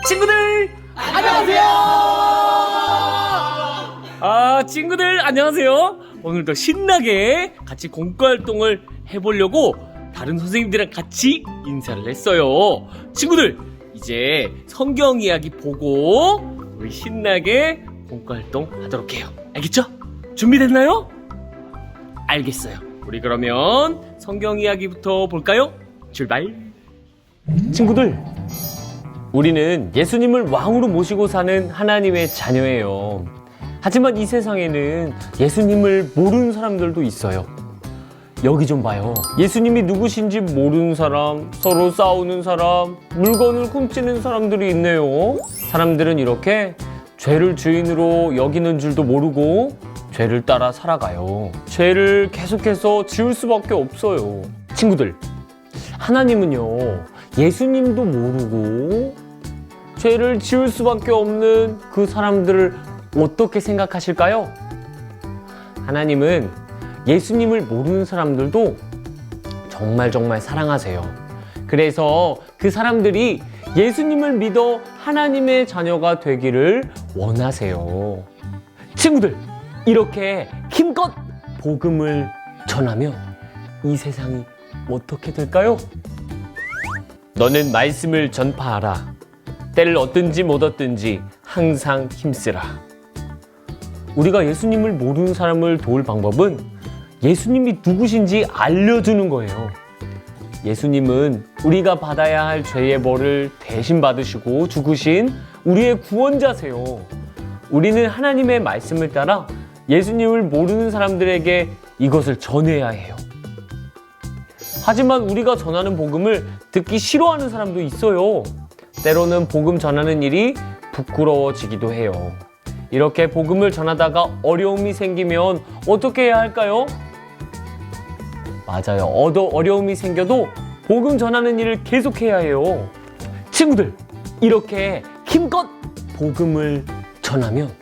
친구들 안녕하세요. 친구들 안녕하세요. 오늘도 신나게 같이 공과활동을 해보려고 다른 선생님들이랑 같이 인사를 했어요. 친구들 이제 성경 이야기 보고 우리 신나게 공과활동 하도록 해요. 알겠죠? 준비됐나요? 알겠어요. 우리 그러면 성경 이야기부터 볼까요? 출발. 친구들, 우리는 예수님을 왕으로 모시고 사는 하나님의 자녀예요. 하지만 이 세상에는 예수님을 모르는 사람들도 있어요. 여기 좀 봐요. 예수님이 누구신지 모르는 사람, 서로 싸우는 사람, 물건을 훔치는 사람들이 있네요. 사람들은 이렇게 죄를 주인으로 여기는 줄도 모르고 죄를 따라 살아가요. 죄를 계속해서 지을 수밖에 없어요. 친구들, 하나님은요, 예수님도 모르고 죄를 지을 수밖에 없는 그 사람들을 어떻게 생각하실까요? 하나님은 예수님을 모르는 사람들도 정말 사랑하세요. 그래서 그 사람들이 예수님을 믿어 하나님의 자녀가 되기를 원하세요. 친구들, 이렇게 힘껏 복음을 전하면 이 세상이 어떻게 될까요? 너는 말씀을 전파하라. 때를 얻든지 못 얻든지 항상 힘쓰라. 우리가 예수님을 모르는 사람을 도울 방법은 예수님이 누구신지 알려주는 거예요. 예수님은 우리가 받아야 할 죄의 벌을 대신 받으시고 죽으신 우리의 구원자세요. 우리는 하나님의 말씀을 따라 예수님을 모르는 사람들에게 이것을 전해야 해요. 하지만 우리가 전하는 복음을 듣기 싫어하는 사람도 있어요. 때로는 복음 전하는 일이 부끄러워지기도 해요. 이렇게 복음을 전하다가 어려움이 생기면 어떻게 해야 할까요? 맞아요. 어려움이 생겨도 복음 전하는 일을 계속해야 해요. 친구들, 이렇게 힘껏 복음을 전하면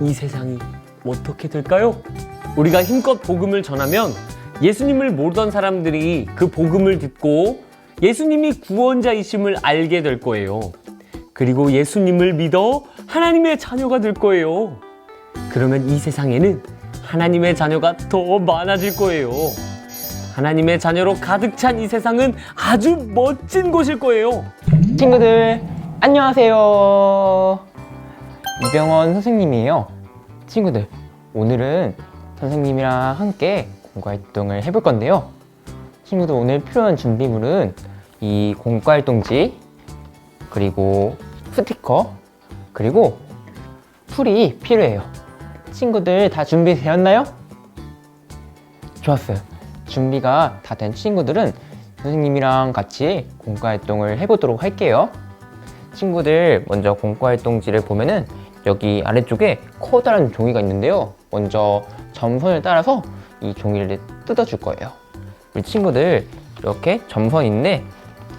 이 세상이 어떻게 될까요? 우리가 힘껏 복음을 전하면 예수님을 모르던 사람들이 그 복음을 듣고 예수님이 구원자이심을 알게 될 거예요. 그리고 예수님을 믿어 하나님의 자녀가 될 거예요. 그러면 이 세상에는 하나님의 자녀가 더 많아질 거예요. 하나님의 자녀로 가득 찬 이 세상은 아주 멋진 곳일 거예요. 친구들 안녕하세요. 이병헌 선생님이에요. 친구들, 오늘은 선생님이랑 함께 공과활동을 해볼 건데요. 친구들, 오늘 필요한 준비물은 이 공과활동지, 그리고 스티커, 그리고 풀이 필요해요. 친구들 다 준비되었나요? 좋았어요. 준비가 다 된 친구들은 선생님이랑 같이 공과활동을 해보도록 할게요. 친구들, 먼저 공과활동지를 보면은 여기 아래쪽에 커다란 종이가 있는데요. 먼저 점선을 따라서 이 종이를 뜯어줄 거예요. 우리 친구들, 이렇게 점선인데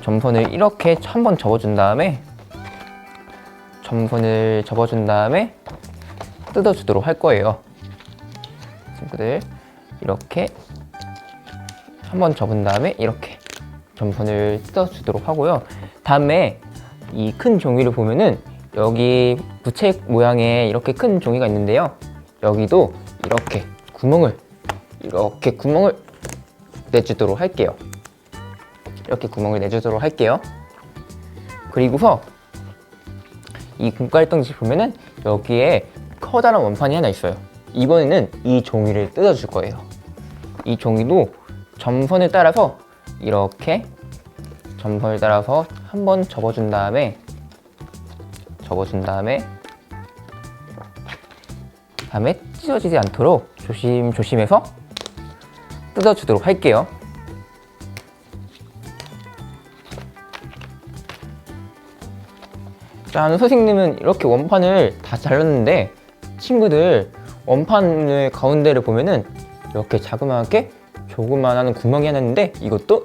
점선을 이렇게 한번 접어준 다음에 뜯어주도록 할 거예요. 친구들, 이렇게 한번 접은 다음에 이렇게 점선을 뜯어주도록 하고요. 다음에 이 큰 종이를 보면은 여기 부채 모양의 이렇게 큰 종이가 있는데요. 여기도 이렇게 구멍을 내주도록 할게요. 이렇게 구멍을 내주도록 할게요. 그리고서 이 공과활동지 보면은 여기에 커다란 원판이 하나 있어요. 이번에는 이 종이를 뜯어줄 거예요. 이 종이도 점선을 따라서 이렇게 점선을 따라서 한번 접어준 다음에 찢어지지 않도록 조심해서 뜯어주도록 할게요. 짠, 선생님은 이렇게 원판을 다 잘랐는데 친구들, 원판의 가운데를 보면은 이렇게 자그마하게 조그만한 구멍이 하나 있는데 이것도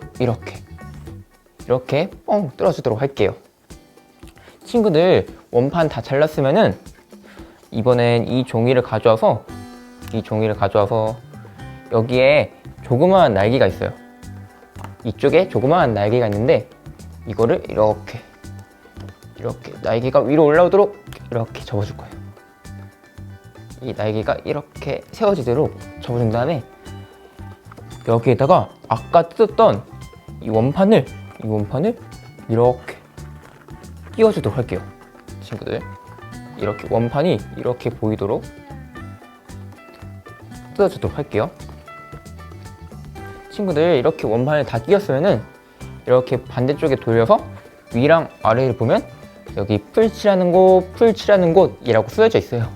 이렇게 뻥 뚫어주도록 할게요. 친구들, 원판 다 잘랐으면은 이번엔 이 종이를 가져와서 여기에 조그마한 날개가 있어요. 이쪽에 조그마한 날개가 있는데 이거를 이렇게 날개가 위로 올라오도록 이렇게 접어줄 거예요. 이 날개가 이렇게 세워지도록 접어준 다음에 여기에다가 아까 뜯었던 이 원판을 이렇게 끼워주도록 할게요. 친구들, 이렇게 원판이 이렇게 보이도록 뜯어주도록 할게요. 친구들, 이렇게 원판을 다 끼웠으면은 이렇게 반대쪽에 돌려서 위랑 아래를 보면 여기 풀칠하는 곳, 풀칠하는 곳이라고 쓰여져 있어요.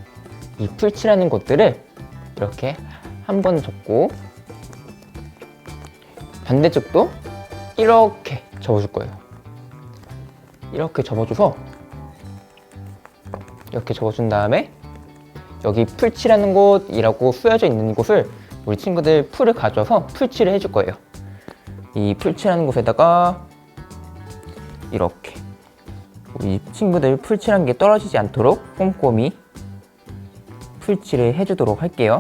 이 풀칠하는 곳들을 이렇게 한 번 접고 반대쪽도 이렇게 접어줄 거예요. 이렇게 접어줘서 이렇게 접어준 다음에 여기 풀칠하는 곳이라고 쓰여져 있는 곳을 우리 친구들 풀을 가져와서 풀칠을 해줄 거예요. 이 풀칠하는 곳에다가 이렇게 우리 친구들 풀칠한 게 떨어지지 않도록 꼼꼼히 풀칠을 해주도록 할게요.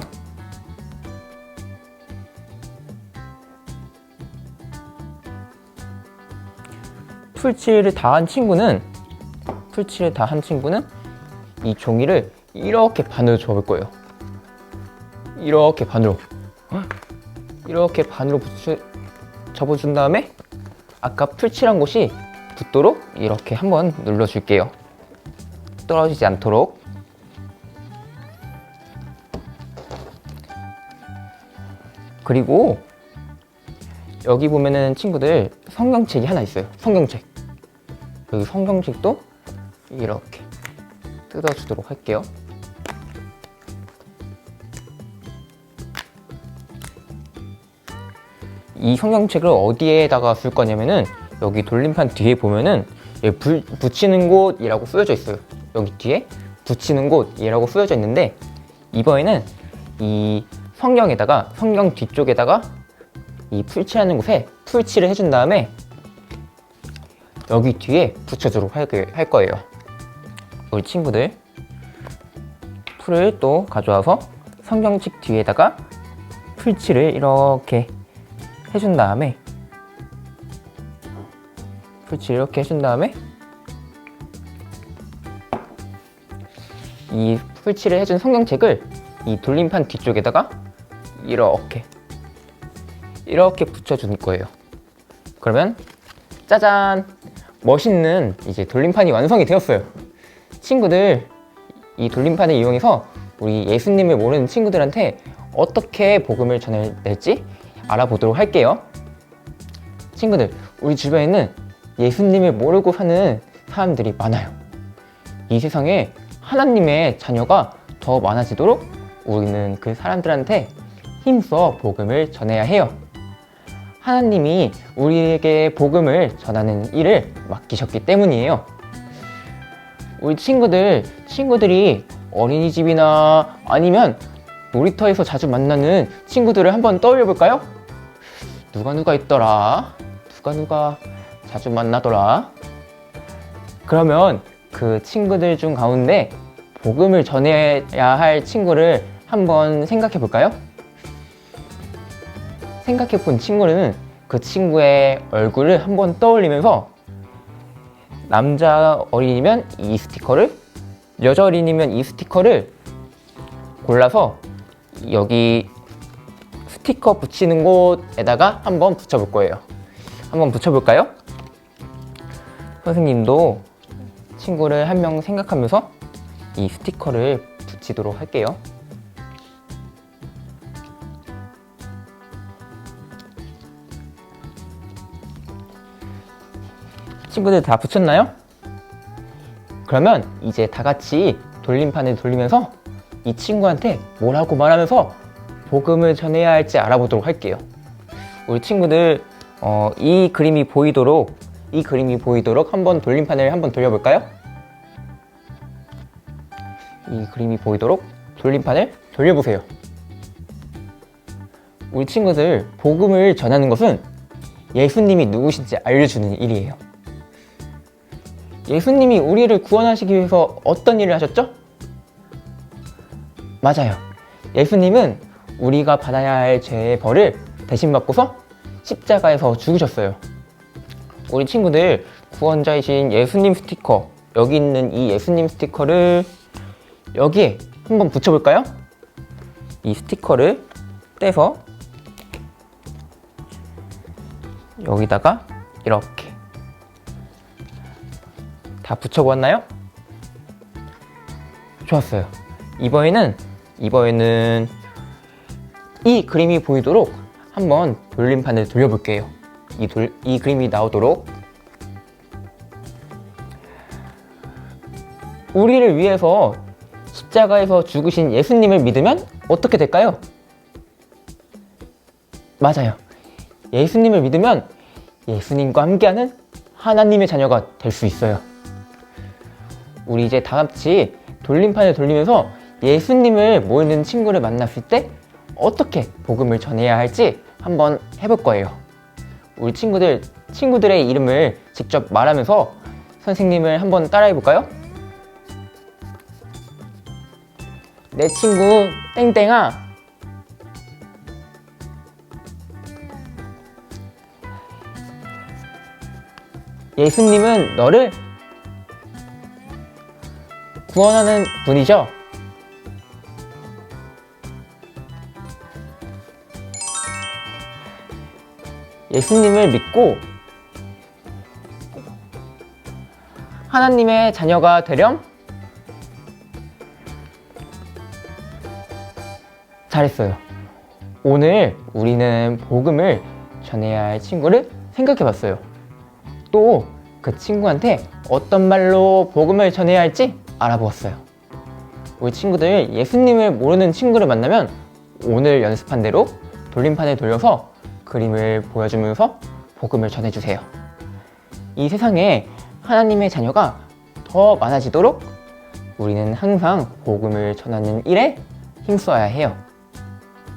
풀칠을 다 한 친구는 이 종이를 이렇게 반으로 접을 거예요. 이렇게 반으로 접어준 다음에 아까 풀칠한 곳이 붙도록 이렇게 한번 눌러줄게요. 떨어지지 않도록. 그리고 여기 보면은 친구들 성경책이 하나 있어요. 성경책. 여기 성경책도 이렇게 뜯어주도록 할게요. 이 성경책을 어디에다가 쓸 거냐면은 여기 돌림판 뒤에 보면은 붙이는 곳이라고 쓰여져 있어요. 여기 뒤에 붙이는 곳이라고 쓰여져 있는데 이번에는 이 성경 뒤쪽에다가 이 풀칠하는 곳에 풀칠을 해준 다음에 여기 뒤에 붙여주도록 할 거예요. 우리 친구들 풀을 또 가져와서 성경책 뒤에다가 풀칠을 이렇게 해준 다음에 이 풀칠을 해준 성경책을 이 돌림판 뒤쪽에다가 이렇게 붙여줄 거예요. 그러면 짜잔! 멋있는 이제 돌림판이 완성이 되었어요. 친구들, 이 돌림판을 이용해서 우리 예수님을 모르는 친구들한테 어떻게 복음을 전해낼지 알아보도록 할게요. 친구들, 우리 주변에는 예수님을 모르고 사는 사람들이 많아요. 이 세상에 하나님의 자녀가 더 많아지도록 우리는 그 사람들한테 힘써 복음을 전해야 해요. 하나님이 우리에게 복음을 전하는 일을 맡기셨기 때문이에요. 우리 친구들이 어린이집이나 아니면 놀이터에서 자주 만나는 친구들을 한번 떠올려 볼까요? 누가 있더라? 누가 자주 만나더라? 그러면 그 친구들 중 가운데 복음을 전해야 할 친구를 한번 생각해 볼까요? 생각해 본 친구는 그 친구의 얼굴을 한번 떠올리면서 남자 어린이면 이 스티커를, 여자 어린이면 이 스티커를 골라서 여기 스티커 붙이는 곳에다가 한번 붙여볼 거예요. 한번 붙여볼까요? 선생님도 친구를 한 명 생각하면서 이 스티커를 붙이도록 할게요. 친구들 다 붙였나요? 그러면 이제 다 같이 돌림판을 돌리면서 이 친구한테 뭐라고 말하면서 복음을 전해야 할지 알아보도록 할게요. 우리 친구들 이 그림이 보이도록 한번 돌림판을 한번 돌려볼까요? 이 그림이 보이도록 돌림판을 돌려보세요. 우리 친구들, 복음을 전하는 것은 예수님이 누구신지 알려주는 일이에요. 예수님이 우리를 구원하시기 위해서 어떤 일을 하셨죠? 맞아요. 예수님은 우리가 받아야 할 죄의 벌을 대신 받고서 십자가에서 죽으셨어요. 우리 친구들, 구원자이신 예수님 스티커 여기 있는 이 예수님 스티커를 여기에 한번 붙여볼까요? 이 스티커를 떼서 여기다가 이렇게 다 붙여보았나요? 좋았어요. 이번에는 이 그림이 보이도록 한번 돌림판을 돌려볼게요. 이 그림이 나오도록. 우리를 위해서 십자가에서 죽으신 예수님을 믿으면 어떻게 될까요? 맞아요. 예수님을 믿으면 예수님과 함께하는 하나님의 자녀가 될 수 있어요. 우리 이제 다 같이 돌림판을 돌리면서 예수님을 모르는 친구를 만났을 때 어떻게 복음을 전해야 할지 한번 해볼 거예요. 우리 친구들의 이름을 직접 말하면서 선생님을 한번 따라해 볼까요? 내 친구 땡땡아, 예수님은 너를 구원하는 분이죠? 예수님을 믿고 하나님의 자녀가 되렴? 잘했어요. 오늘 우리는 복음을 전해야 할 친구를 생각해 봤어요. 또 그 친구한테 어떤 말로 복음을 전해야 할지 알아보았어요. 우리 친구들 예수님을 모르는 친구를 만나면 오늘 연습한 대로 돌림판을 돌려서 그림을 보여주면서 복음을 전해주세요. 이 세상에 하나님의 자녀가 더 많아지도록 우리는 항상 복음을 전하는 일에 힘써야 해요.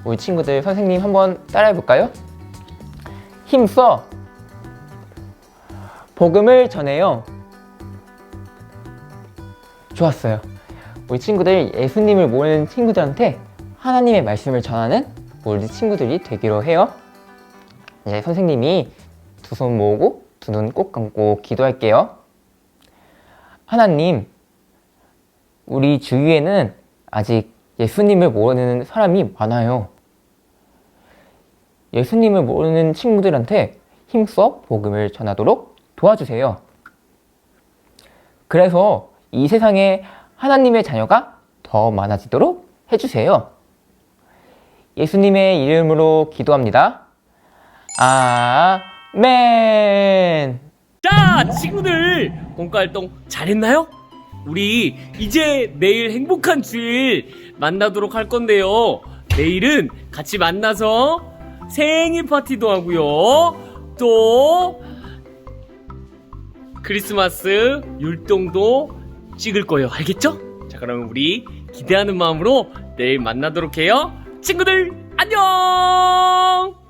우리 친구들 선생님 한번 따라해 볼까요? 힘써 복음을 전해요. 좋았어요. 우리 친구들 예수님을 모르는 친구들한테 하나님의 말씀을 전하는 우리 친구들이 되기로 해요. 이제 선생님이 두 손 모으고 두 눈 꼭 감고 기도할게요. 하나님, 우리 주위에는 아직 예수님을 모르는 사람이 많아요. 예수님을 모르는 친구들한테 힘써 복음을 전하도록 도와주세요. 그래서 이 세상에 하나님의 자녀가 더 많아지도록 해주세요. 예수님의 이름으로 기도합니다. 아멘. 자, 친구들 공과활동 잘했나요? 우리 이제 내일 행복한 주일 만나도록 할 건데요. 내일은 같이 만나서 생일 파티도 하고요. 또 크리스마스 율동도 찍을 거예요. 알겠죠? 자, 그러면 우리 기대하는 마음으로 내일 만나도록 해요. 친구들 안녕.